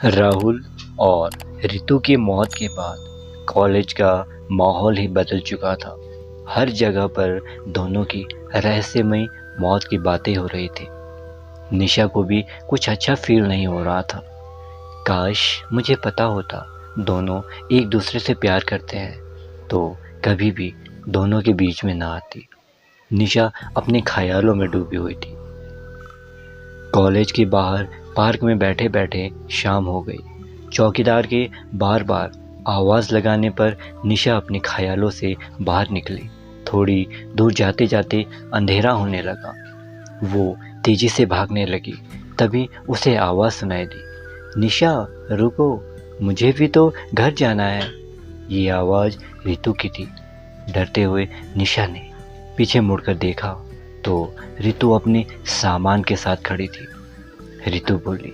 राहुल और रितु की मौत के बाद कॉलेज का माहौल ही बदल चुका था। हर जगह पर दोनों की रहस्यमयी मौत की बातें हो रही थी। निशा को भी कुछ अच्छा फील नहीं हो रहा था। काश मुझे पता होता दोनों एक दूसरे से प्यार करते हैं तो कभी भी दोनों के बीच में ना आती। निशा अपने ख्यालों में डूबी हुई थी। कॉलेज के बाहर पार्क में बैठे बैठे शाम हो गई। चौकीदार के बार बार आवाज़ लगाने पर निशा अपने ख्यालों से बाहर निकली। थोड़ी दूर जाते जाते अंधेरा होने लगा। वो तेजी से भागने लगी। तभी उसे आवाज़ सुनाई दी, निशा रुको, मुझे भी तो घर जाना है। ये आवाज़ रितु की थी। डरते हुए निशा ने पीछे मुड़कर देखा तो रितु अपने सामान के साथ खड़ी थी। रितु बोली,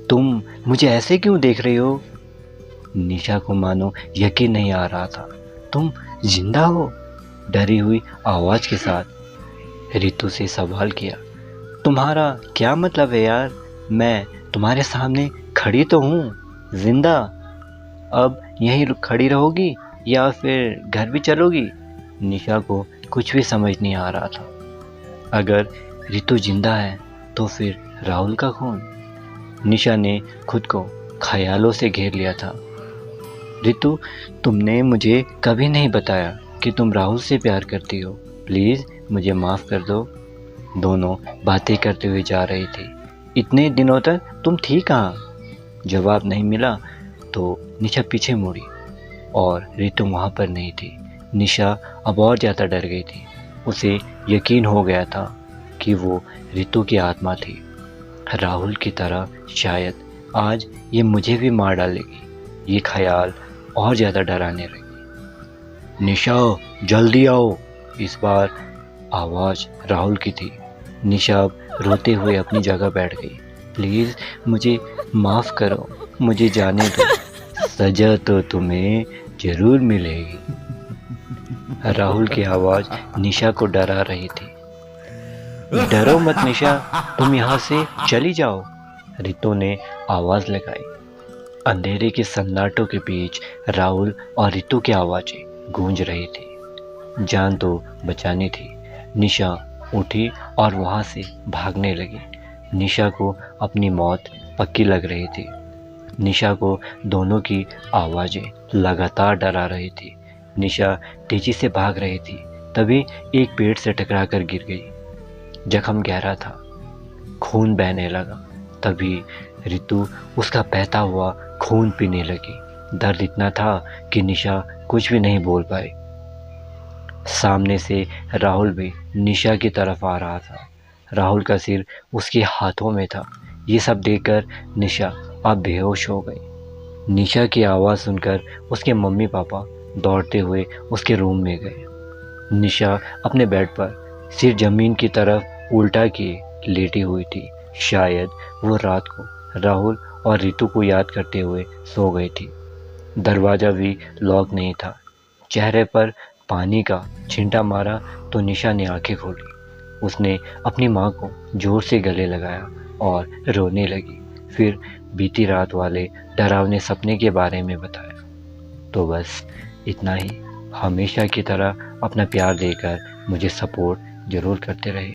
तुम मुझे ऐसे क्यों देख रही हो? निशा को मानो यकीन नहीं आ रहा था। तुम जिंदा हो? डरी हुई आवाज के साथ रितु से सवाल किया। तुम्हारा क्या मतलब है यार? मैं तुम्हारे सामने खड़ी तो हूँ, जिंदा। अब यहीं खड़ी रहोगी या फिर घर भी चलोगी? निशा को कुछ भी समझ नहीं आ रहा था। अगर रितु जिंदा है तो फिर राहुल का खून? निशा ने खुद को ख्यालों से घेर लिया था। रितु, तुमने मुझे कभी नहीं बताया कि तुम राहुल से प्यार करती हो। प्लीज़ मुझे माफ़ कर दो। दोनों बातें करते हुए जा रही थी। इतने दिनों तक तुम थी कहाँ? जवाब नहीं मिला तो निशा पीछे मुड़ी और रितु वहाँ पर नहीं थी। निशा अब और ज़्यादा डर गई थी। उसे यकीन हो गया था कि वो रितु की आत्मा थी। राहुल की तरह शायद आज ये मुझे भी मार डालेगी। ये ख्याल और ज़्यादा डराने लगे। निशा जल्दी आओ। इस बार आवाज़ राहुल की थी। निशा अब रोते हुए अपनी जगह बैठ गई। प्लीज़ मुझे माफ़ करो, मुझे जाने दो। सजा तो तुम्हें ज़रूर मिलेगी। राहुल की आवाज़ निशा को डरा रही थी। डरो मत निशा, तुम यहाँ से चली जाओ, रितु ने आवाज़ लगाई। अंधेरे के सन्नाटों के बीच राहुल और रितु की आवाज़ें गूंज रही थी। जान तो बचानी थी। निशा उठी और वहाँ से भागने लगी। निशा को अपनी मौत पक्की लग रही थी। निशा को दोनों की आवाज़ें लगातार डरा रही थी। निशा तेजी से भाग रही थी। तभी एक पेड़ से टकराकर गिर गई। जख्म गहरा था, खून बहने लगा। तभी रितु उसका बहता हुआ खून पीने लगी। दर्द इतना था कि निशा कुछ भी नहीं बोल पाई। सामने से राहुल भी निशा की तरफ आ रहा था। राहुल का सिर उसके हाथों में था। ये सब देखकर निशा अब बेहोश हो गई। निशा की आवाज़ सुनकर उसके मम्मी पापा दौड़ते हुए उसके रूम में गए। निशा अपने बेड पर सिर जमीन की तरफ उल्टा किए लेटी हुई थी। शायद वो रात को राहुल और रितु को याद करते हुए सो गई थी। दरवाज़ा भी लॉक नहीं था। चेहरे पर पानी का छींटा मारा तो निशा ने आंखें खोली। उसने अपनी माँ को जोर से गले लगाया और रोने लगी। फिर बीती रात वाले डरावने सपने के बारे में बताया। तो बस इतना ही। हमेशा की तरह अपना प्यार देकर मुझे सपोर्ट ज़रूर करते रहे।